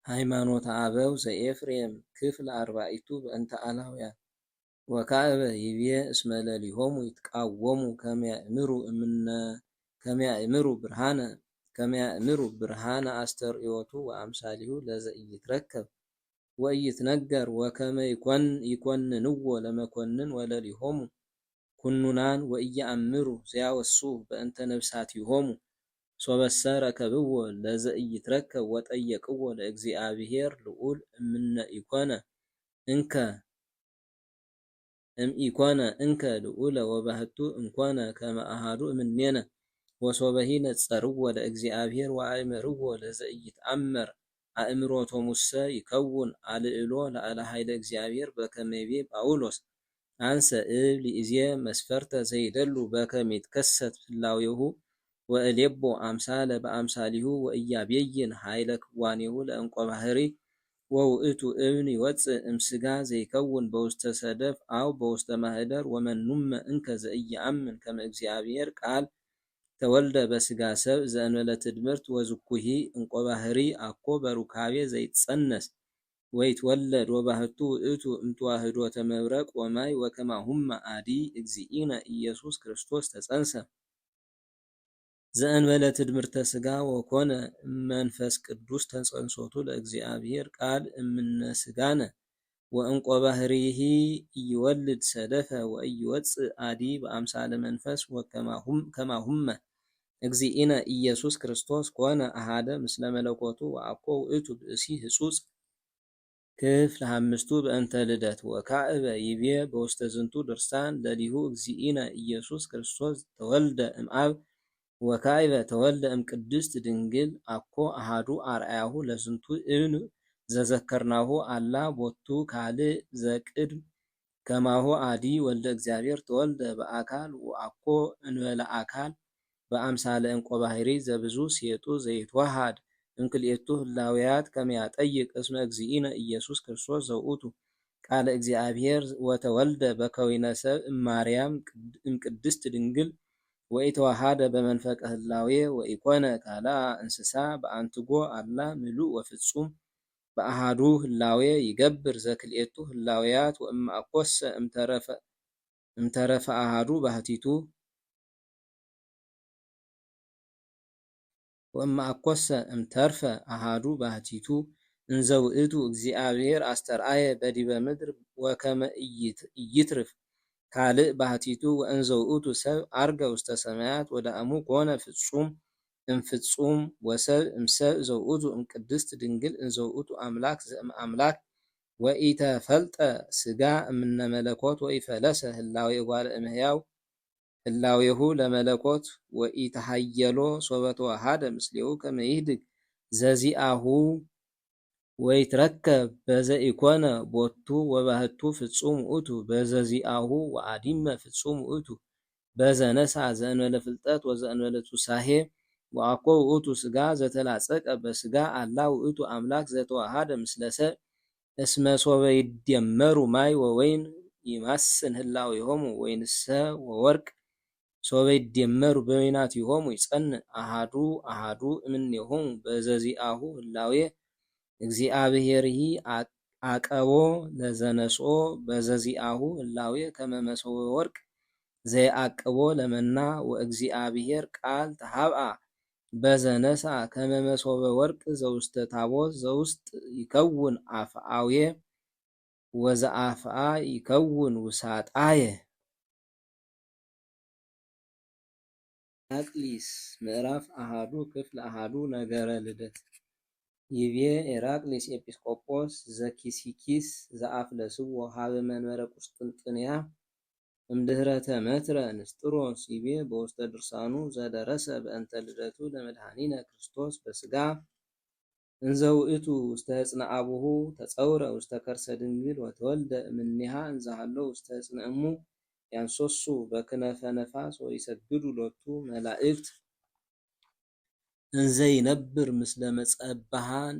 ሃይማኖተ አበው ዘኤፍሬም ክፍል አርባዕቱ በእንተ አላውያን ወካዕበ ይቤ እስመ ለሊሆሙ ይትቃወሙ ከመ ያእምሩ ብርሃነ አስተርእዮቱ ወአምሳሊሁ ለዘኢይትረከብ ወኢይትነገር ወከመ ይኰንንዎ ለመኰንን ወለሊሆሙ ኩኑናን ወኢየአምሩ ዘያወስኡ በእንተ ነፍሳቲሆሙ ሶበሰ ረከብዎ ለዘኢይትረከብ ወጠየቅዎ ለእግዚአብሔር ልዑል እምኢኮነ እንከ ልዑለ ወባሕቱ እምኮነ ከመ አሐዱ እምኔነ ወሶበሂ ነጸርዎ ለእግዚአብሔር ወአእመርዎ ለዘኢይትአመር አእምሮቶሙሰ ይከውን አልዕሎ ላዕለ ኃይለ እግዚአብሔር በከመ ይቤ ጳውሎስ አንሰ እብል ይእዜ መስፈርተ ዘይደሉ በከመ ይትከሰት ፍላዌሁ ወእሌቦ አምሳለ በአምሳሊሁ ወኢያቤይን ኃይለ ክዋኔሁ ለዕንቆ ባሕሪ ወውእቱ እብን ይወፅእ እምሥጋ ዘይከውን በውስተ ሰደፍ አው በውስተ ማኅደር ወመኑመ እንከ ዘኢየአምን ከመ እግዚአብሔር ቃል ተወልደ በሥጋ ሰብእ ዘእንበለ ትድምርት ወዝኩሂ ዕንቆ ባሕሪ አኮ በሩካቤ ዘይጸነስ ወይትወለድ ወባሕቱ ውእቱ እምተዋህዶተ መብረቅ ወማይ ወከማሁመ አዲ እግዚእነ ኢየሱስ ክርስቶስ ተጸንሰ ዘእንበለ ትድምርተ ሥጋ ወኮነ መንፈስ ቅዱስ ተጸንሶቱ ለእግዚአብሔር ቃል እምነ ሥጋነ ወዕንቆ ባሕሪሂ ኢይወልድ ሰደፈ ወኢይወፅእ አዲ በአምሳለ መንፈስ ከማሁመ እግዚእነ ኢየሱስ ክርስቶስ ኮነ አሐደ ምስለ መለኮቱ ወአኮ ውእቱ ብእሲ ህጹጽ ክፍል አምስቱ በእንተ ልደት ወካዕበ ይቤ በውስተ ዝንቱ ድርሳን ለሊሁ እግዚእነ ኢየሱስ ክርስቶስ ተወልደ እምአብ ወካዕበ ተወልደ እምቅድስት ድንግል አኮ አሐዱ አርአያሁ ለዝንቱ እብን ዘዘከርናሁ አላ ቦቱ ካልእ ዘቅድም ከማሁ አዲ ወልደ እግዚአብሔር ተወልደ በአካል ወአኮ እንበለ አካል በአምሳለ ዕንቆ ባሕሪ ዘብዙ ሴጡ ዘይትወሃድ እምክልኤቱ ህላውያት ከመ ያጠይቅ እስመ እግዚእነ ኢየሱስ ክርስቶስ ዘውእቱ ቃለ እግዚአብሔር ወተወልደ በከዊነ ሰብእ እማርያም እምቅድስት ድንግል ወኢተዋሃደ በመንፈቀ ህላዌ ወኢኮነ ካልአ እንስሳ በአንትጎ አላ ምሉእ ወፍጹም በአሃዱ ህላዌ ይገብር ዘክልኤቱ ህላውያት ወእምአኮሰ እምተረፈ አሃዱ ባሕቲቱ እምተርፈ አሃዱ ባሕቲቱ እንዘ ውእቱ እግዚአብሔር አስተርአየ በዲበ ምድር ወከመ ኢይትርፍ ካልእ ባሕቲቱ ወእንዘ ውእቱ ሰብእ ዐርገ ውስተ ሰማያት ወዳእሙ ኮነ ፍጹም እምፍጹም ወሰብእ እምሰብእ ዘውእቱ እምቅድስት ድንግል እንዘ ውእቱ አምላክ ዘእምአምላክ ወኢተፈልጠ ሥጋ እምነ መለኮት ወኢፈለሰ ህላዌ እጓለ እምሕያው ህላዌሁ ለመለኮት ወኢተሃየሎ ሶበ ተወሃደ ምስሌሁ ከመ ይህድግ ዘዚአሁ ወይትረከብ በዘኢኮነ ቦቱ ወባሕቱ ፍጹም ውእቱ በዘዚአሁ ወአዲመ ፍጹም ውእቱ በዘነሣ ዘእንበለ ፍልጠት ወዘእንበለ ቱሳሄ ወአኮ ውእቱ ሥጋ ዘተላጸቀ በሥጋ አላ ውእቱ አምላክ ዘተዋሃደ ምስለ ሰብእ እስመ ሶበ ይደመሩ ማይ ወወይን ይማስን ህላዌሆሙ ወይንሰ ወወርቅ ሶበ ይደመሩ በወይናቲሆሙ ይጸንዕ አሐዱ እምኔሆሙ በዘዚአሁ ህላዌ እግዚአብሔርሂ አቀቦ ለዘነስኦ በዘዚአሁ ህላዌ ከመ መሶበ ወርቅ ዘይአቅቦ ለመና ወእግዚአብሔር ቃል ተሃብአ በዘነሣ ከመ መሶበ ወርቅ ዘውስተ ታቦት ዘውስጥ ይከውን አፍአዌ ወዘአፍአ ይከውን ውሳጣየ። ኤራቅሊስ ምዕራፍ አሐዱ ክፍል አሐዱ ነገረ ልደት ይቤ ኤራቅሊስ ኤጲስቆጶስ ዘኪሲኪስ ዘአፍለስዎ ሀበ መንበረ ቁስጥንጥንያ እምድኅረ ተመትረ ንስጥሮስ ይቤ በውስተ ድርሳኑ ዘደረሰ በእንተ ልደቱ ለመድኃኒነ ክርስቶስ በሥጋ እንዘ ውእቱ ውስተ ሕፅነ አቡሁ ተጸውረ ውስተ ከርሰ ድንግል ወተወልደ እምኔሃ እንዘሃሎ ውስተ ሕፅነ እሙ ያንሶሱ በክነፈ ነፋስ ወይሰግዱ ሎቱ መላእክት እንዘ ይነብር ምስለ መጸባሃን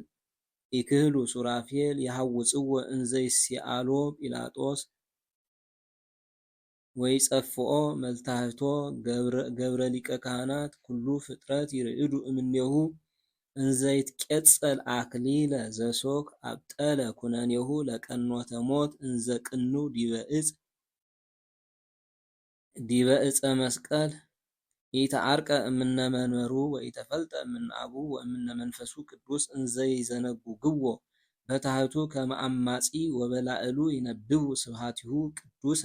ይክህሉ ሱራፌል ይሐውፅዎ እንዘ ይሲአሎ ጲላጦስ ወይጸፍኦ መልታህቶ ገብረ ሊቀ ካህናት ኩሉ ፍጥረት ይርዕዱ እምኔሁ እንዘይትቄጸል አክሊለ ዘሶክ አብጠለ ኩነኔሁ ለቀኖተ ሞት እንዘ ቅኑ ዲበ ዕፀ መስቀል ኢተዓርቀ እምነ መንበሩ ወኢተፈልጠ እምነ አቡሁ ወእምነ መንፈሱ ቅዱስ እንዘይዘነጉግዎ በታሕቱ ከመ አማጺ ወበላዕሉ ይነብቡ ስብሐቲሁ ቅዱሰ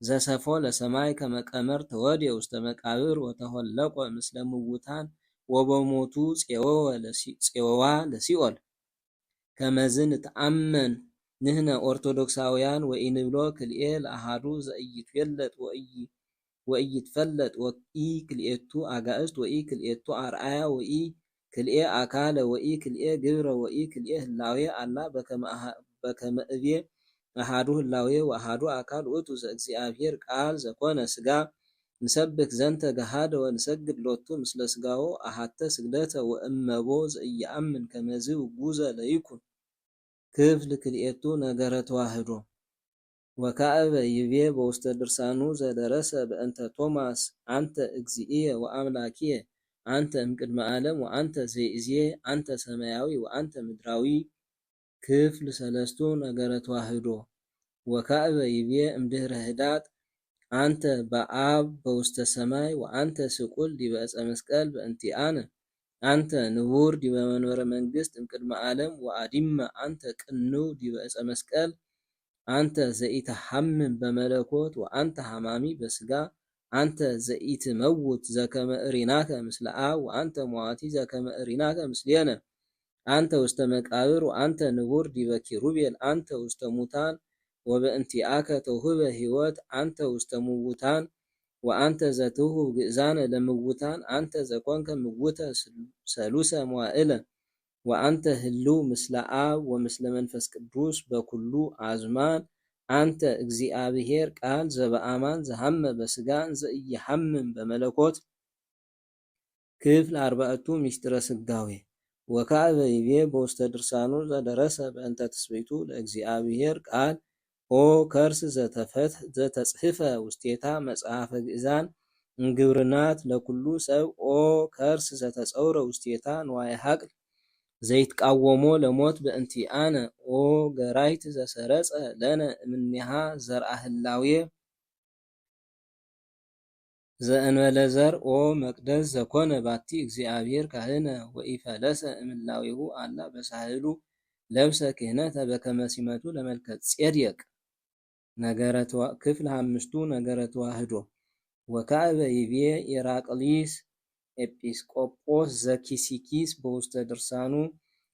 ዘሰፎ ለሰማይ ከመ ቀመር ተወድየ ውስተ መቃብር ወተሆለቆ ምስለ ምውታን ወበሞቱ ፄወዋ ለሲኦል ከመዝ ንተአመን ንሕነ ኦርቶዶክሳውያን ወኢንብሎ ክልኤ ለአሐዱ ዘኢይትዌለጥ ወኢይትፈለጥ ወኢክልኤቱ አጋዕዝት ወኢክልኤቱ አርአያ ወኢክልኤ አካለ ወኢክልኤ ግብረ ወኢክልኤ ህላዌ አላ በከመ እቤ አሐዱ ህላዌ ወአሐዱ አካል ውእቱ ዘእግዚአብሔር ቃል ዘኮነ ሥጋ ንሰብክ ዘንተ ገሃደ ወንሰግድ ሎቱ ምስለ ሥጋው አሐተ ስግደተ ወእመቦ ዘኢየአምን ከመዝ ውጉዘ ለይኩን ክፍል ክልኤቱ ነገረ ተዋህዶ ወካዕበ ይቤ በውስተ ድርሳኑ ዘደረሰ በእንተ ቶማስ አንተ እግዚእየ ወአምላክየ አንተ እምቅድመ ዓለም ወአንተ ዘይእዜ አንተ ሰማያዊ ወአንተ ምድራዊ ክፍል ሰለስቱ ነገረ ተዋህዶ ወካዕበ ይቤ እምድኅረ ህዳጥ አንተ በአብ በውስተ ሰማይ ወአንተ ስቁል ዲበ ዕፀ መስቀል በእንቲአነ አንተ ንቡር ዲበ መንበረ መንግሥት እምቅድመ ዓለም ወአዲመ አንተ ቅንው ዲበ ዕፀ መስቀል አንተ ዘኢተሐምም በመለኮት ወአንተ ሐማሚ በሥጋ አንተ ዘኢትመውት ዘከመ እሪናከ ምስለ አብ ወአንተ መዋቲ ዘከመ እሪናከ ምስሌነ አንተ ውስተ መቃብር ወአንተ ንቡር ዲበ ኪሩቤል አንተ ውስተ ሙታን ወበእንቲአከ ተውህበ ሕይወት አንተ ውስተ ምውታን ወአንተ ዘትውህብ ግእዛነ ለምውታን አንተ ዘኮንከ ምውተ ሰሉሰ መዋዕለ ወአንተ ህልው ምስለ አብ ወምስለ መንፈስ ቅዱስ በኩሉ አዝማን አንተ እግዚአብሔር ቃል ዘበአማን ዘሐመ በሥጋ ዘኢየሐምም በመለኮት ክፍል አርባዕቱ ምስጢረ ሥጋዌ ወካዕበ ይቤ በውስተ ድርሳኑ ዘደረሰ በእንተ ትስብእቱ ለእግዚአብሔር ቃል ኦ ከርስ ዘተጽሕፈ ውስቴታ መጽሐፈ ግእዛን እንግብርናት ለኩሉ ሰብ ኦ ከርስ ዘተጸውረ ውስቴታ ንዋየ ሐቅል ዘይትቃወሞ ለሞት በእንቲአነ ኦ ገራይት ዘሰረጸ ለነ እምኔሃ ዘርአ ህላዌ ዘእንበለ ዘር ኦ መቅደስ ዘኮነ ባቲ እግዚአብሔር ካህነ ወኢፈለሰ እምላዌሁ አላ በሳህሉ ለብሰ ክህነተ በከመ ሲመቱ ለመልከ ጼዴቅ ክፍል አምስቱ ነገረ ተዋህዶ ወካዕበ ይቤ ኢራቅሊስ ኤጲስቆጶስ ዘኪሲኪስ በውስተ ድርሳኑ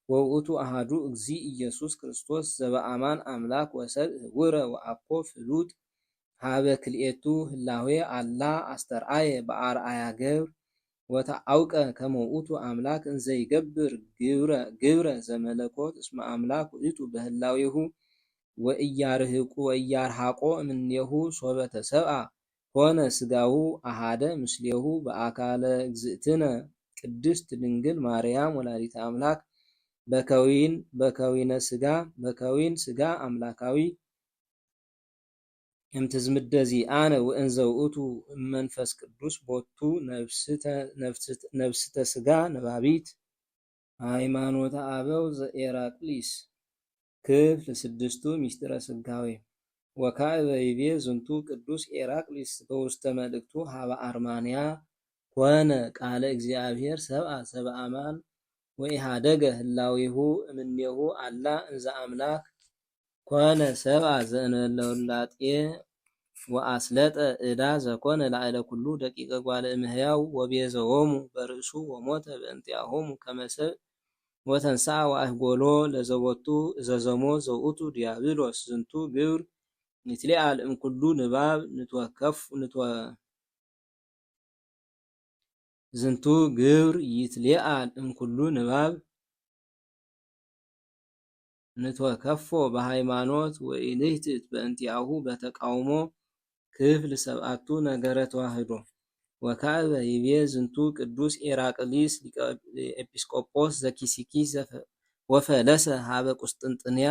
ወውእቱ አሐዱ እግዚእ ኢየሱስ ክርስቶስ ዘበአማን አምላክ ወሰብእ ህቡረ ወአኮ ፍሉጥ ሀበ ክልኤቱ ህላዌ አላ አስተርአየ በአርአያ ገብር ወተአውቀ ከመ ውእቱ አምላክ እንዘይገብር ግብረ ዘመለኮት እስመ አምላክ ውእቱ በህላዌሁ ወኢያርሐቆ እምኔሁ ሶበ ተሰብአ ኮነ ሥጋው አሐደ ምስሌሁ በአካለ እግዝእትነ ቅድስት ድንግል ማርያም ወላዲተ አምላክ በከዊን ሥጋ አምላካዊ እምትዝምደ ዚአነ ወእንዘ ውእቱ እመንፈስ ቅዱስ ቦቱ ነፍስተ ሥጋ ነባቢት ሃይማኖተ አበው ዘኤራቅሊስ ክፍል ስድስቱ ምስጢረ ሥጋዌ ወካዕበ ይቤ ዝንቱ ቅዱስ ኤራቅሊስ በውስተ መልእክቱ ሀበ አርማንያ ኮነ ቃለ እግዚአብሔር ሰብአ ዘበአማን ወኢሃደገ ህላዌሁ እምኔሁ አላ እንዘ አምላክ ኮነ ሰብአ ዘእንበለ ውላጤ ወአስለጠ ዕዳ ዘኮነ ላዕለ ኩሉ ደቂቀ ጓለ እምሕያው ወቤዘዎሙ በርእሱ ወሞተ በእንቲአሆሙ ከመ ሰብእ ወተንሥአ ወአህጎሎ ለዘቦቱ እዘዘሞ ዘውእቱ ዲያብሎስ ዝንቱ ግብር ይትለዓል እምኩሉ ንባብ ዝንቱ ግብር ይትለዓል እምኩሉ ንባብ ንትወከፎ በሃይማኖት ወኢንህትት በእንቲአሁ በተቃውሞ ክፍል ሰብአቱ ነገረ ተዋህዶ ወካዕበ ይቤ ዝንቱ ቅዱስ ኤራቅሊስ ኤጲስቆጶስ ዘኪሲኪስ ወፈለሰ ሀበ ቁስጥንጥንያ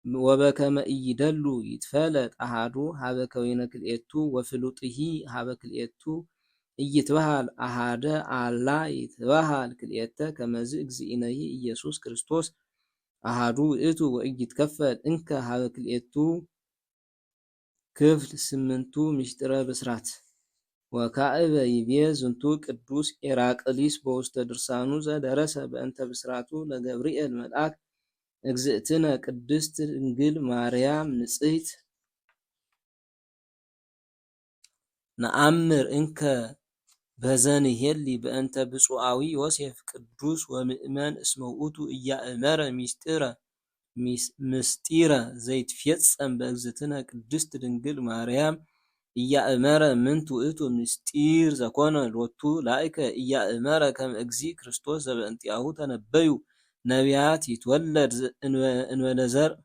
ወበከመ ኢይደሉ ይትፈለጥ አሐዱ ሀበ ከዊነ ክልኤቱ ወፍሉጥሂ ሀበ ክልኤቱ ኢይትበሃል አሐደ አላ ይትበሃል ክልኤተ ከመዝ እግዚእነሂ ኢየሱስ ክርስቶስ አሐዱ ውእቱ ወኢይትከፈል እንከ ሀበ ክልኤቱ ክፍል ስምንቱ ምስጢረ ብስራት። ወካዕበ ይቤ ዝንቱ ቅዱስ ኤራቅሊስ በውስተ ድርሳኑ ዘደረሰ በእንተ ብስራቱ ለገብርኤል መልአክ እግዝእትነ ቅድስት ድንግል ማርያም ንጽሕት ነአምር እንከ በዘንሄሊ በእንተ ብፁዓዊ ዮሴፍ ቅዱስ ወምእመን እስመ ውእቱ ኢያእመረ ምስጢረ ዘይትፌጸም በእግዝእትነ ቅድስት ድንግል ማርያም ኢያእመረ ምንት ውእቱ ምስጢር ዘኮነ ሎቱ ላእከ ኢያእመረ ከመ እግዚእ ክርስቶስ ዘበእንቲአሁ ተነበዩ ነቢያት ይትወለድ እንበለ ዘርእ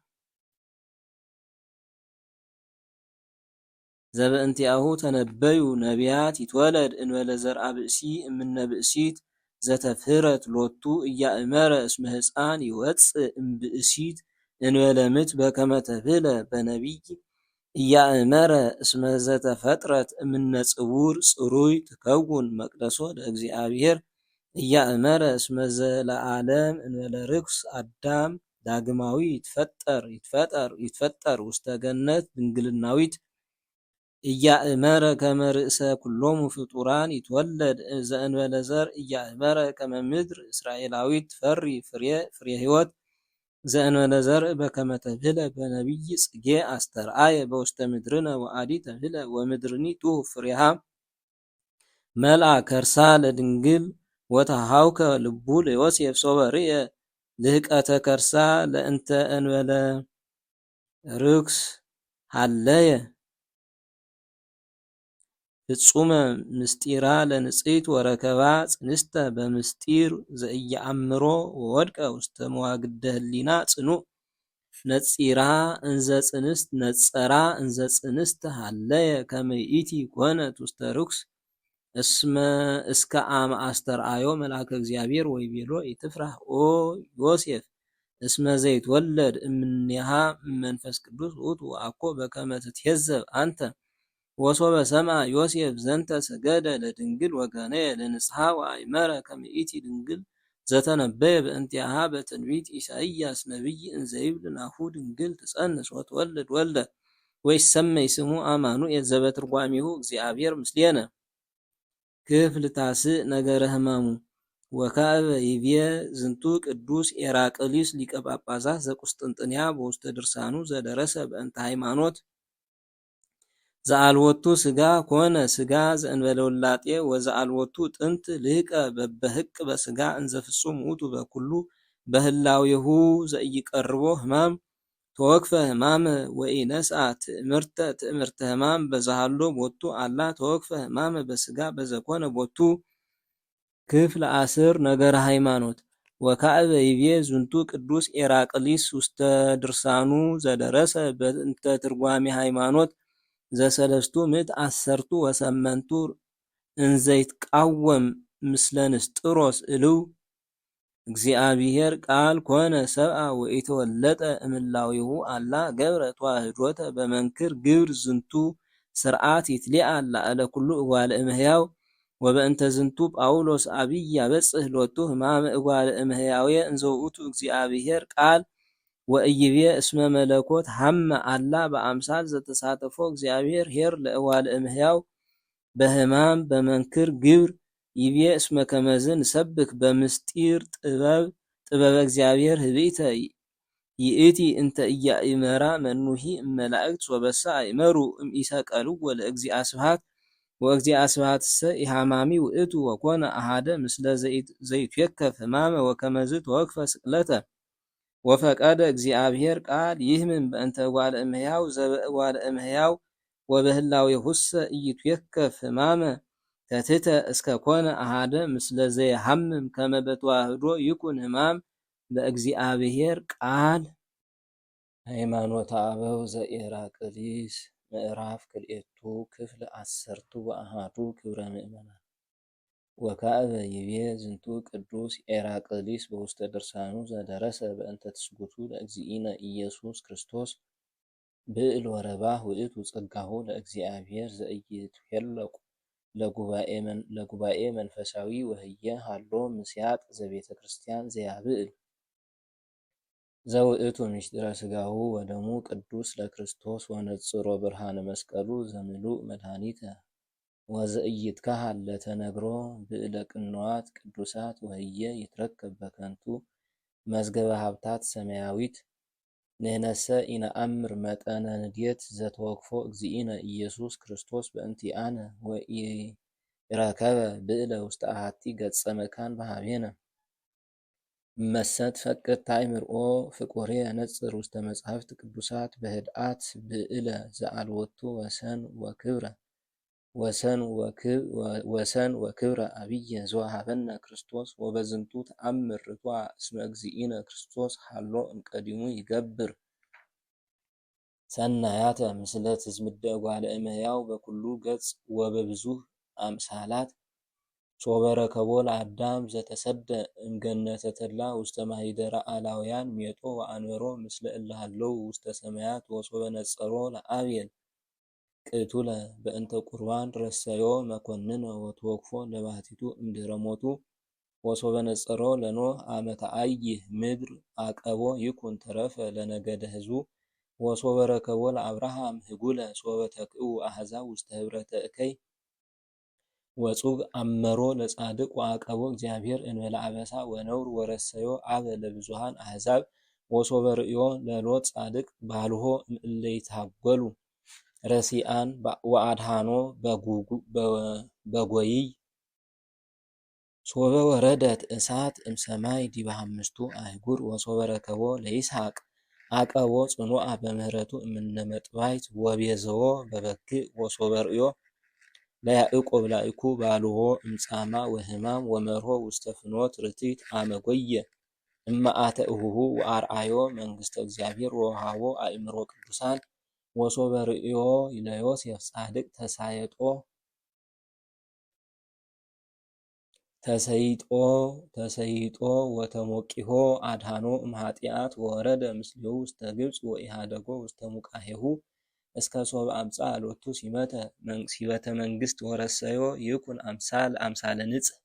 ዘበእንቲአሁ ተነበዩ ነቢያት ይትወለድ እንበለ ዘርአ ብእሲ እምነ ብእሲት ዘተፍህረት ሎቱ ኢያእመረ እስመ ሕፃን ይወፅእ እምብእሲት እንበለ ምት በከመ ተብህለ በነቢይ ኢያእመረ እስመ ዘተፈጥረት እምነ ጽውር ጽሩይ ትከውን መቅደሶ ለእግዚአብሔር ኢያእመረ እስመ ዘለዓለም እንበለ ርኩስ አዳም ዳግማዊ ይትፈጠር ውስተ ገነት ድንግልናዊት ኢያእመረ ከመ ርእሰ ኩሎሙ ፍጡራን ይትወለድ ዘእንበለ ዘርእ ኢያእመረ ከመ ምድር እስራኤላዊት ትፈሪ ፍሬ ሕይወት ዘእንበለ ዘርእ በከመ ተብህለ በነቢይ ጽጌ አስተርአየ በውስተ ምድርነ ወአዲ ተብህለ ወምድርኒ ትሁብ ፍሬሃ መልአ ከርሳ ለድንግል ወተሃውከ ልቡ ለዮሴፍ ሶበ ርእየ ልህቀተ ከርሳ ለእንተ እንበለ ርኩስ ሃለየ ፍጹመ ምስጢራ ለንጽሕት ወረከባ ጽንስተ በምስጢር ዘኢየአምሮ ወወድቀ ውስተ መዋግደ ህሊና ጽኑዕ ነጺራ እንዘ ጽንስት ሃለየ ከመ ይእቲ ኮነት ውስተ ርኩስ እስከ አመ አስተርአዮ መልአከ እግዚአብሔር ወይቤሎ ኢትፍራህ ኦ ዮሴፍ እስመ ዘይትወለድ እምኔሃ መንፈስ ቅዱስ ውእቱ ወአኮ በከመ ትትሄዘብ አንተ ወሶበ ሰምዐ ዮሴፍ ዘንተ ሰገደ ለድንግል ወገነየ ለንጽሐ ወአእመረ ከመ ይእቲ ድንግል ዘተነበየ በእንቲአሃ በትንቢት ኢሳይያስ ነቢይ እንዘ ይብል ናሁ ድንግል ትጸንስ ወትወልድ ወልደ ወይሰመይ ስሙ አማኑኤል ዘበትርጓሜሁ እግዚአብሔር ምስሌነ። ክፍል ታስዕ ነገረ ሕማሙ። ወካዕበ ይቤ ዝንቱ ቅዱስ ኤራቅሊስ ሊቀ ጳጳሳት ዘቁስጥንጥንያ በውስተ ድርሳኑ ዘደረሰ በእንተ ሃይማኖት ዘአልወቱ ስጋ ኮነ ስጋ ዘእንበለ ውላጤ ወዘአልወቱ ጥንት ልህቀ በበህቅ በስጋ እንዘ ፍጹም ውእቱ በኩሉ በህላዌሁ ዘኢይቀርቦ ሕማም ተወክፈ ሕማመ ወኢነስአ ትእምርተ ሕማም በዛሃሎ ቦቱ አላ ተወክፈ ሕማመ በስጋ በዘኮነ ቦቱ። ክፍል 10 ነገረ ሃይማኖት። ወካዕበ ይቤ ዝንቱ ቅዱስ ኤራቅሊስ ውስተ ድርሳኑ ዘደረሰ በእንተ ትርጓሜ ሃይማኖት ዘሰለስቱ ምዕት አሰርቱ ወሰመንቱ እንዘይትቃወም ምስለ ንስጥሮስ እልው እግዚአብሔር ቃል ኮነ ሰብአ ወኢተወለጠ እምላዊሁ አላ ገብረ ተዋህዶተ በመንክር ግብር ዝንቱ ስርዓት ይትሊአል ላዕለ ኩሉ እጓለ እምህያው ወበእንተ ዝንቱ ጳውሎስ አብይ ያበጽሕ ሎቱ ሕማመ እጓለ እምህያውየ እንዘ ውእቱ እግዚአብሔር ቃል ወኢይቤ እስመ መለኮት ሐመ አላ በአምሳል ዘተሳተፎ እግዚአብሔር ኄር ለእጓለ እምህያው በሕማም በመንክር ግብር ይቤ እስመ ከመዝ ንሰብክ በምስጢር ጥበበ እግዚአብሔር ህብኢተ ይእቲ እንተ ኢያእመራ መኑሂ እመላእክት ወበሳ አእመሩ እምኢሰቀልዎ ለእግዚአ ስብሐት ወእግዚአ ስብሐትሰ ኢሐማሚ ውእቱ ወኮነ አሐደ ምስለ ዘይትዌከፍ ሕማመ ወከመዝ ተወክፈ ስቅለተ ወፈቀደ እግዚአብሔር ቃል ይህምን በእንተ እጓለ እምህያው ዘበእጓለ እምህያው ወበህላዌሁሰ ኢይትዌከፍ ሕማመ ተትሕተ እስከ ኮነ አሐደ ምስለ ዘይሐምም ከመ በተዋህዶ ይኩን ሕማም በእግዚአብሔር ቃል። ሃይማኖተ አበው ዘኤራቅሊስ ምዕራፍ ክልኤቱ ክፍል 11 ክብረ ምእመናን። ወካዕበ ይቤ ዝንቱ ቅዱስ ኤራቅሊስ በውስተ ድርሳኑ ዘደረሰ በእንተ ትስጉቱ ለእግዚእነ ኢየሱስ ክርስቶስ ብዕል ወረባህ ውእቱ ጸጋሁ ለእግዚአብሔር ዘኢይትሄለቁ ለጉባኤ መንፈሳዊ ወህየ ሃሎ ምስያጥ ዘቤተ ክርስቲያን ዘያብዕል ዘውእቱ ምስጢረ ሥጋሁ ወደሙ ቅዱስ ለክርስቶስ ወነጽሮ ብርሃነ መስቀሉ ዘምሉእ መድኃኒተ ወዘኢይትከሀል ለተነግሮ ብዕለ ቅንዋት ቅዱሳት ወህየ ይትረከብ በከንቱ መዝገበ ሀብታት ሰማያዊት ንሕነሰ ኢነአምር መጠነ ንድየት ዘተወክፎ እግዚእነ ኢየሱስ ክርስቶስ በእንቲአነ ወኢረከበ ብዕለ ውስተ አሐቲ ገጸ መካን በኀቤነ እመሰ ትፈቅድ ታእምርኦ ፍቁሬ ነጽር ውስተ መጻሕፍት ቅዱሳት በህድአት ብዕለ ዘአልቦቱ ወሰን ወክብረ አብየ ዘወሃበነ ክርስቶስ ወበዝንቱ ተአምር ርቱዐ እስመ እግዚእነ ክርስቶስ ሀሎ እምቀዲሙ ይገብር ሰናያተ ምስለ ትዝምደ እጓለ እመሕያው በኩሉ ገጽ ወበብዙኅ አምሳላት ሶበ ረከቦ ለአዳም ዘተሰደ እምገነተ ተድላ ውስተ ማኅደረ አላውያን ሜጦ ወአንበሮ ምስለ እለ ሀለው ውስተ ሰማያት ወሶበ ነጸሮ ለአብየል ቅቱለ በእንተ ቁርባን ረሰዮ መኮንነ ወተወክፎ ለባሕቲቱ እምድኅረ ሞቱ ወሶበ ነጸሮ ለኖኅ አመ ተአይህ ምድር አቀቦ ይኩን ተረፈ ለነገደ ሕዝቡ ወሶበ ረከቦ ለአብርሃም ህጉለ ሶበ ተክኡ አሕዛብ ውስተ ኅብረተ እከይ ወጹግ አመሮ ለጻድቅ ወአቀቦ እግዚአብሔር እንበለ አበሳ ወነውር ወረሰዮ አበ ለብዙኃን አሕዛብ ወሶበ ርእዮ ለሎጥ ጻድቅ ባልሆ እምእለ ይትሃጐሉ ረሲአን ወአድኃኖ በጐይይ ሶበ ወረደት እሳት እምሰማይ ዲበ አምስቱ አህጉር ወሶበ ረከቦ ለይስሐቅ አቀቦ ጽኑዓ በምህረቱ እምነ መጥባይት ወቤዘዎ በበክዕ ወሶበ ርእዮ ለያዕቆብ ላይኩ ባልሆ እምጻማ ወሕማም ወመርሆ ውስተ ፍኖት ርቲት አመ ጐየ እመአተ እሁሁ ወአርአዮ መንግሥተ እግዚአብሔር ወወሃቦ አእምሮ ቅዱሳን ወሶበ ርእዮ ለዮሴፍ ጻድቅ ተሰይጦ ወተሞቂሆ አድኃኖ እምኃጢአት ወወረደ ምስሌሁ ውስተ ግብጽ ወኢሃደጎ ውስተ ሙቃሄሁ እስከ ሶበ አምጽአ ሎቱ ሲመተ መንግሥት ወረሰዮ ይኩን አምሳለ ንጽሕ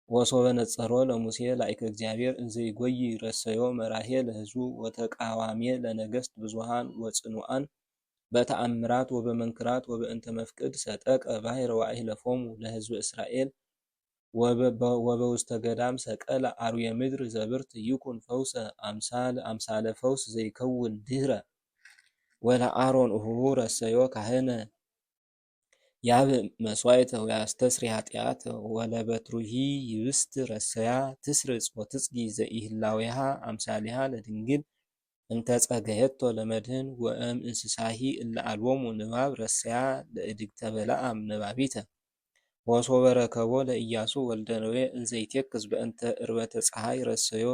ወሶበ ነጸሮ ለሙሴ ላእከ እግዚአብሔር እንዘ ይጐይ ረሰዮ መራሄ ለሕዝቡ ወተቃዋሜ ለነገሥት ብዙኃን ወጽኑዓን በተአምራት ወበመንክራት ወበእንተ መፍቅድ ሰጠቀ ባሕረ ወአሕለፎሙ ለሕዝበ እስራኤል ወበውስተ ገዳም ሰቀለ አርዌ ምድር ዘብርት ይኩን ፈውሰ አምሳለ ፈውስ ዘይከውን ድኅረ ወለአሮን እሁሁ ረሰዮ ካህነ ያብእ መሥዋዕተ ወያስተስሪ ኃጢአተ ወለበትሩሂ ይብስት ረሰያ ትስርጽ ወትጽጊ ዘኢህላዌሃ አምሳሊሃ ለድንግል እንተ ጸገየቶ ለመድህን ወእም እንስሳሂ እለ አልቦሙ ንባብ ረሰያ ለእድግተ በለዓም ነባቢተ ወሶበ ረከቦ ለኢያሱ ወልደ ነዌ እንዘ ይቴክዝ በእንተ ዕርበተ ፀሐይ ረሰዮ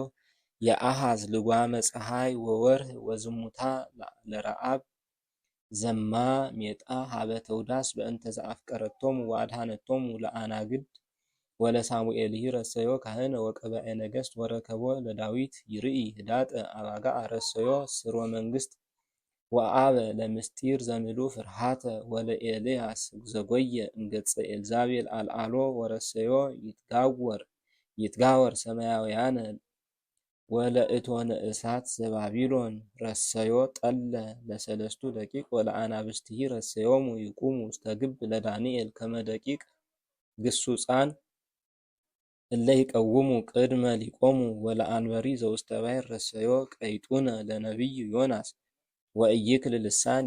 የአሃዝ ልጓመ ፀሐይ ወወርህ ወዝሙታ ለረአብ ዘማ ሜጣ ሀበ ተውዳስ በእንተ ዘአፍቀረቶሙ ወአድኃነቶሙ ለአናግድ ወለሳሙኤልሂ ረሰዮ ካህነ ወቀባኤ ነገሥት ወረከቦ ለዳዊት ይርኢ ህዳጠ አባጋዕ ረሰዮ ስርወ መንግሥት ወአበ ለምስጢር ዘምሉእ ፍርሃተ ወለኤልያስ ዘጐየ እምገጸ ኤልዛቤል አልዓሎ ወረሰዮ ይትጋወር ሰማያውያነ ወለእቶነ እሳት ዘባቢሎን ረሰዮ ጠለ ለሰለስቱ ደቂቅ ወለአናብስትሂ ረሰዮሙ ይቁሙ ውስተ ግብ ለዳንኤል ከመ ደቂቅ ግሱጻን እለ ይቀውሙ ቅድመ ሊቆሙ ወለአንበሪ ዘውስተ ባሕር ረሰዮ ቀይጡነ ለነቢይ ዮናስ ወኢይክል ልሳን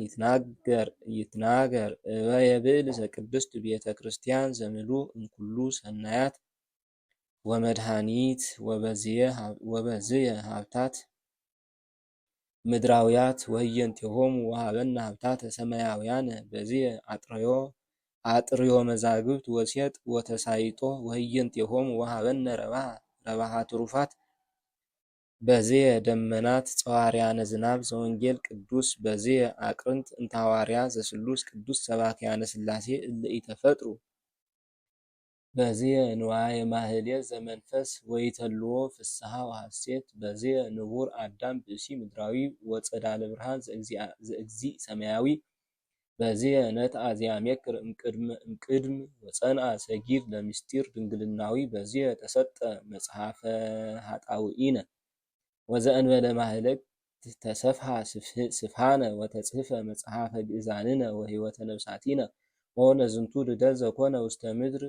ይትናገር እበየ ብዕል ዘቅድስት ቤተ ክርስቲያን ዘምሉእ እምኩሉ ሰናያት ወመድኃኒት ወበዝየ ሀብታት ምድራውያት ወህየንቴሆሙ ወሀበነ ሀብታተ ሰማያውያነ በዝየ አጥርዮ መዛግብት ወሴጥ ወተሳይጦ ወህየንቴሆሙ ወሀበነ ረባሃ ትሩፋት በዝየ ደመናት ጸዋርያነ ዝናብ ዘወንጌል ቅዱስ በዝየ አቅርንት እንተ ሐዋርያ ዘስሉስ ቅዱስ ሰባክያነ ሥላሴ እለ ኢተፈጥሩ በዝየ ንዋየ ማህሌት ዘመንፈስ ወይተልዎ ፍስሐ ወሐሴት በዝየ ንቡር አዳም ብእሲ ምድራዊ ወጸዳለ ብርሃን ዘእግዚእ ሰማያዊ በዚህ ነትአ ዚአሜክር እምቅድም ወፀንአ ሰጊድ ለምስጢር ድንግልናዊ በዚህ ተሰጠ መጽሐፈ ኃጣውኢነ ወዘእንበለ ማህለቅ ተሰፍሐ ስፍሃነ ወተጽሕፈ መጽሐፈ ግእዛንነ ወሕይወተ ነፍሳቲነ ወለዝንቱ ልደት ዘኮነ ውስተ ምድር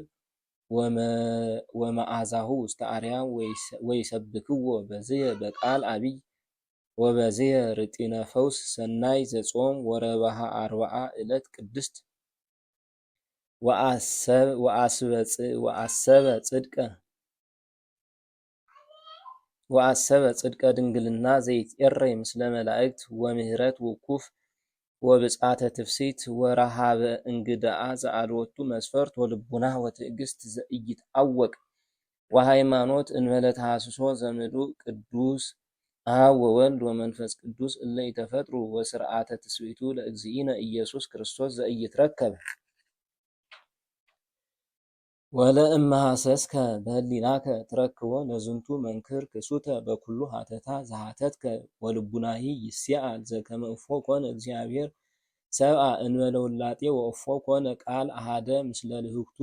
ወመዓዛሁ ውስተ አርያም ወይሰብክዎ በዝየ በቃል አቢይ ወበዝየ ርጢነ ፈውስ ሰናይ ዘጾም ወረብሃ አርብዓ ዕለት ቅድስት ወአሰበ ጽድቀ ድንግልና ዘይትዔረይ ምስለ መላእክት ወምህረት ውኩፍ ወብጻተ ትፍሲት ወረሃበ እንግዳአ ዘአልወቱ መስፈርት ወልቡና ወትዕግስት ዘኢይትዐወቅ ወሃይማኖት እንበለ ተሐስሶ ዘምሉእ ቅዱስ አብ ወወልድ ወመንፈስ ቅዱስ እለ ኢተፈጥሩ ወስርዓተ ትስብእቱ ለእግዚእነ ኢየሱስ ክርስቶስ ዘኢይትረከብ ወለእመ ሐሰስከ በህሊናከ ትረክቦ ለዝንቱ መንክር ክሱተ በኩሉ ሀተታ ዘሀተትከ ወልቡናሂ ይስዓል ዘከመ እፎ ኮነ እግዚአብሔር ሰብአ እንበለ ውላጤ ወእፎ ኮነ ቃል አሃደ ምስለ ልህኩቱ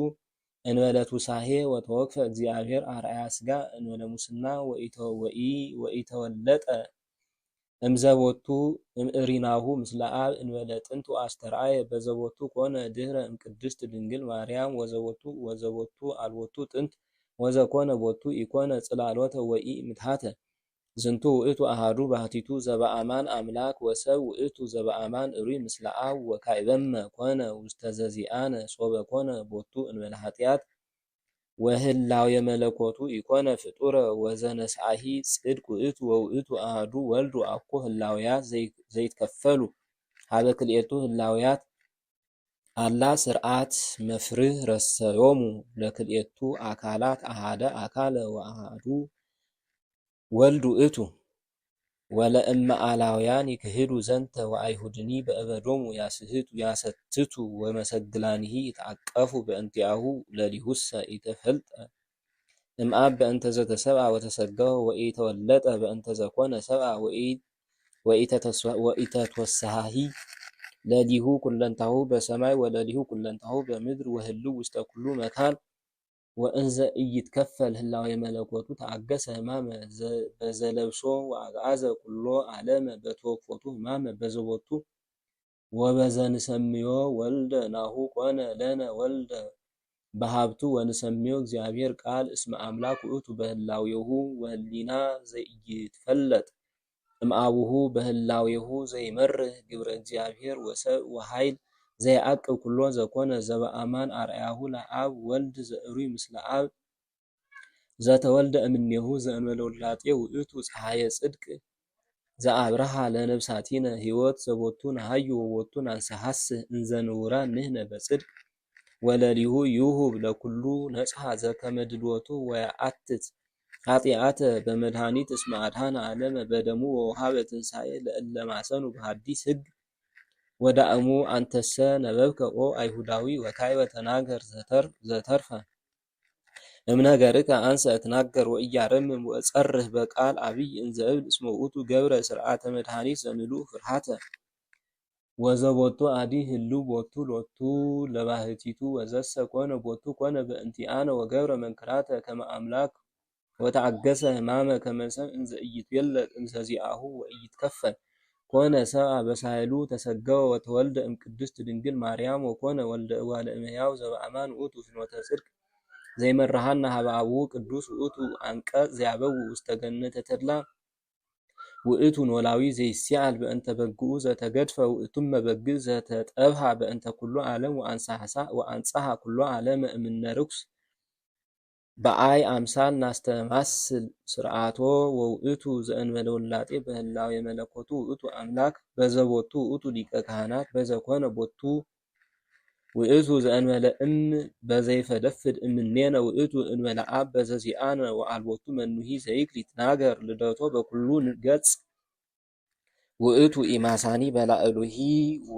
እንበለ ቱሳሄ ወተወክፈ እግዚአብሔር አርአያ ሥጋ እንበለ ሙስና ወኢተወለጠ እምዘቦቱ እምእሪናሁ ምስለ አብ እንበለ ጥንቱ አስተርአየ በዘቦቱ ኮነ ድህረ እምቅድስት ድንግል ማርያም ወዘቦቱ አልቦቱ ጥንት ወዘኮነ ቦቱ ኢኮነ ጽላሎተ ወኢ ምትሃተ ዝንቱ ውእቱ አሃዱ ባህቲቱ ዘበአማን አምላክ ወሰብ ውእቱ ዘበአማን እሩይ ምስለ አብ ወካዕበመ ኮነ ውስተ ዘዚአነ ሶበ ኮነ ቦቱ እንበለ ኃጢአት ወህላው የመለኮቱ ኢኮነ ፍጡረ ወዘነስአሂ ጽድቅ ውእቱ ወውእቱ አሃዱ ወልዱ አኮ ህላውያት ዘይትከፈሉ ሀበ ክልኤቱ ህላውያት አላ ስርዓት መፍርህ ረሰዮሙ ለክልኤቱ አካላት አሃደ አካለ ወአሃዱ ወልዱ ውእቱ ወለእመ አላውያን ይክህዱ ዘንተ ወአይሁድኒ በእበዶሙ ያሰትቱ ወመሰግላኒሂ ይትዓቀፉ በእንቲአሁ ለሊሁሰ ኢተፈልጠ እምአብ በእንተ ዘተሰብአ ወተሰገወ ወኢተወለጠ በእንተ ዘኮነ ሰብአ ወኢተትወሰሃሂ ለሊሁ ኩለንታሁ በሰማይ ወለሊሁ ኩለንታሁ በምድር ወህልው ውስተ ኩሉ መካን ወእንዘ ኢይትከፈል ህላዌ መለኮቱ ተአገሰ ሕማመ በዘለብሶ ወአግዓዘ ኩሎ ዓለመ በተወክፎቱ ሕማመ በዘቦቱ ወበዘንሰምዮ ወልደ ናሁ ኮነ ለነ ወልደ በሀብቱ ወንሰምዮ እግዚአብሔር ቃል እስመ አምላክ ውእቱ በህላዌሁ ወህሊና ዘኢይትፈለጥ እምአቡሁ በህላዌሁ ዘይመርህ ግብረ እግዚአብሔር ወሰብ ወኃይል ዘይዓቅብ ኩሎ ዘኮነ ዘበአማን አርአያሁ ለአብ ወልድ ዘእሩይ ምስለ አብ ዘተወልደ እምኔሁ ዘእንበለ ውላጤ ውእቱ ፀሐየ ጽድቅ ዘአብርሃ ለነብሳቲነ ሕይወት ዘቦቱ ነሐዩ ወቦቱ ናንሰሐስህ እንዘ ንቡራን ንሕነ በጽድቅ ወለሊሁ ይሁብ ለኩሉ ነጽሐ ዘከመ ድልወቱ ወየአትት ኃጢአተ በመድኃኒት እስመ አድኃነ ዓለመ በደሙ ወወሃበ ትንሣኤ ለእለ ማሰኑ በሐዲስ ሕግ ወዳእሙ አንተሰ ነበብከ ኦ አይሁዳዊ ወካዕበ ተናገር ዘተርፈ እምነገርከ አንሰ እትናገር ወኢያረምም ወእጸርህ በቃል አቢይ እንዘ እብል እስመ ውእቱ ገብረ ስርዓተ መድኃኒት ዘምሉእ ፍርሃተ ወዘቦቱ አዲ ህልው ቦቱ ሎቱ ለባህቲቱ ወዘሰ ኮነ ቦቱ ኮነ በእንቲአነ ወገብረ መንክራተ ከመ አምላክ ወተአገሰ ሕማመ ከመ ሰብእ እንዘ ኢይትዌለጥ እምዘዚአሁ ወኢይትከፈል ኮነ ሰብአ በሳህሉ ተሰገወ ወተወልደ እምቅድስት ድንግል ማርያም ወኮነ ወልደ እጓለ እመሕያው ዘበአማን ውእቱ ፍኖተ ጽድቅ ዘይመርሃና ሀበ አቡሁ ቅዱስ ውእቱ አንቀጽ ዘያበው ውስተ ገነተ ተድላ ውእቱ ኖላዊ ዘይስዓል በእንተ በግኡ ዘተገድፈ ውእቱመ በግዕ ዘተጠብሃ በእንተ ኩሉ ዓለም ወአንጽሐ ኩሉ ዓለመ እምነ ርኩስ በአይ አምሳል ናስተማስል ስርዓቶ ወውእቱ ዘእንበለ ውላጤ በህላዌ መለኮቱ ውእቱ አምላክ በዘቦቱ ውእቱ ሊቀ ካህናት በዘኮነ ቦቱ ውእቱ ዘእንበለ በዘይፈደፍድ እምኔነ ውእቱ እንበለ አብ በዘዚአነ ወአልቦቱ መኑሂ ዘይክል ይትናገር ልደቶ በኩሉ ገጽ ውእቱ ኢማሳኒ በላዕሉሂ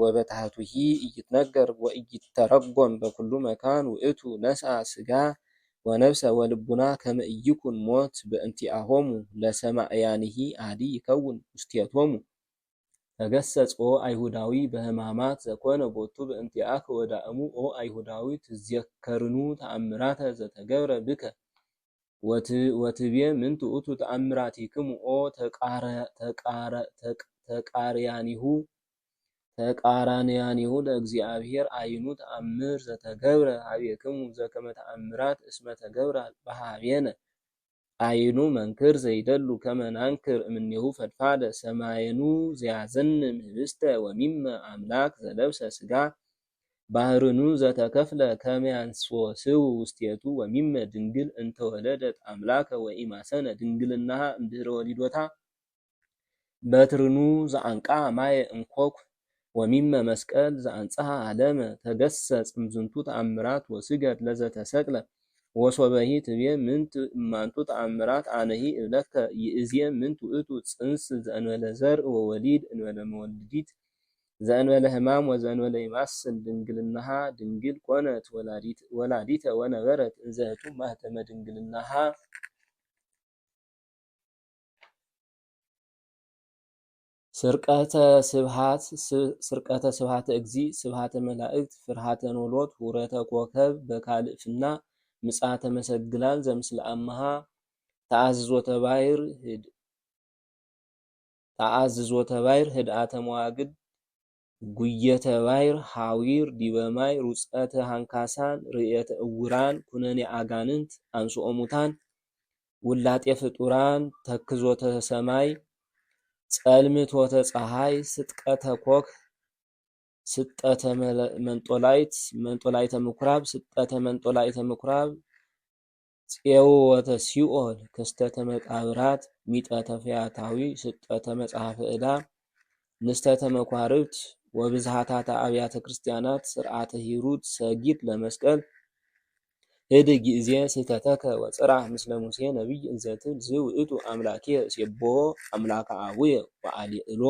ወበታሕቱሂ ኢይትነገር ወኢይተረጎም በኩሉ መካን ውእቱ ነስአ ሥጋ ወነፍሰ ወልቡና ከመ ኢይኩን ሞት በእንቲአሆሙ ለሰማዕያኒሂ አዲ ይከውን ውስቴቶሙ ተገሰጽ ኦ አይሁዳዊ በሕማማት ዘኮነ ቦቱ በእንቲአከ ወዳእሙ ኦ አይሁዳዊ ትዘከርኑ ተአምራተ ዘተገብረ ብከ ወትቤ ምንቱ ውእቱ ተአምራቲክሙ ኦ ተቃራንያኒሁ ለእግዚአብሔር አይኑ ተአምር ዘተገብረ ሀቤክሙ ዘከመ ተአምራት እስመ ተገብረ በሀቤነ አይኑ መንክር ዘይደሉ ከመ ናንክር እምኔሁ ፈድፋደ ሰማየኑ ዘያዘንም ህብስተ ወሚመ አምላክ ዘለብሰ ስጋ ባህርኑ ዘተከፍለ ከመ ያንሶስው ውስቴቱ ወሚመ ድንግል እንተወለደት አምላከ ወኢማሰነ ድንግልናሃ እምድኅረ ወሊዶታ በትርኑ ዘአንቃ ማየ እንኮኩ ወሚመ መስቀል ዘአንጽሐ ዓለመ ተገሰጽ እምዝንቱ ተአምራት ወስገድ ለዘተሰቅለ ወሶበሂ ትቤ ምንት እማንቱ ተአምራት አነሂ እብለከ ይእዜ ምንቱ ውእቱ ጽንስ ዘእንበለ ዘርእ ወወሊድ እንበለ መወልዲት ዘእንበለ ሕማም ወዘእንበለ ይማስል ድንግልናሃ ድንግል ኮነት ወላዲተ ወነበረት እንዘ ማኅተመ ድንግልናሃ ስርቀተ ስብሐተ እግዚእ ስብሐተ መላእክት ፍርሃተ ኖሎት ሁረተ ኮከብ በካልእፍና ምጽአተ መሰግላን ዘምስለ አምሃ ተአዝዞተ ባሕር ህድአተ መዋግድ ጉየተ ባሕር ሐዊር ዲበ ማይ ሩፀተ ሃንካሳን ርእየተ እውራን ኩነኔ አጋንንት አንሥኦ ሙታን ውላጤ ፍጡራን ተክዞተ ሰማይ ጸልምቶተ ፀሐይ ስጥቀተ ኮክ ስጠተ መንጦላይተ ምኩራብ ስጠተ መንጦላይተ ምኩራብ ጽየወተ ሲኦል ክስተተ መቃብራት ሚጠተ ፈያታዊ ስጠተ መጽሐፈ ዕዳ ንስተተ መኳርብት ወብዝሃታተ አብያተ ክርስቲያናት ስርዓተ ሂሩት ሰጊድ ለመስቀል ህድ ጊዜ ስህተተከ ወፅራህ ምስለ ሙሴ ነቢይ እንዘትል ዝውእቱ አምላኬ ሴቦ አምላከ አቡየ ወአሊዕሎ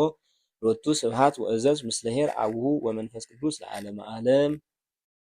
ሎቱ ስብሐት ወእዘዝ ምስለ ኄር አቡሁ ወመንፈስ ቅዱስ ለዓለመ ዓለም።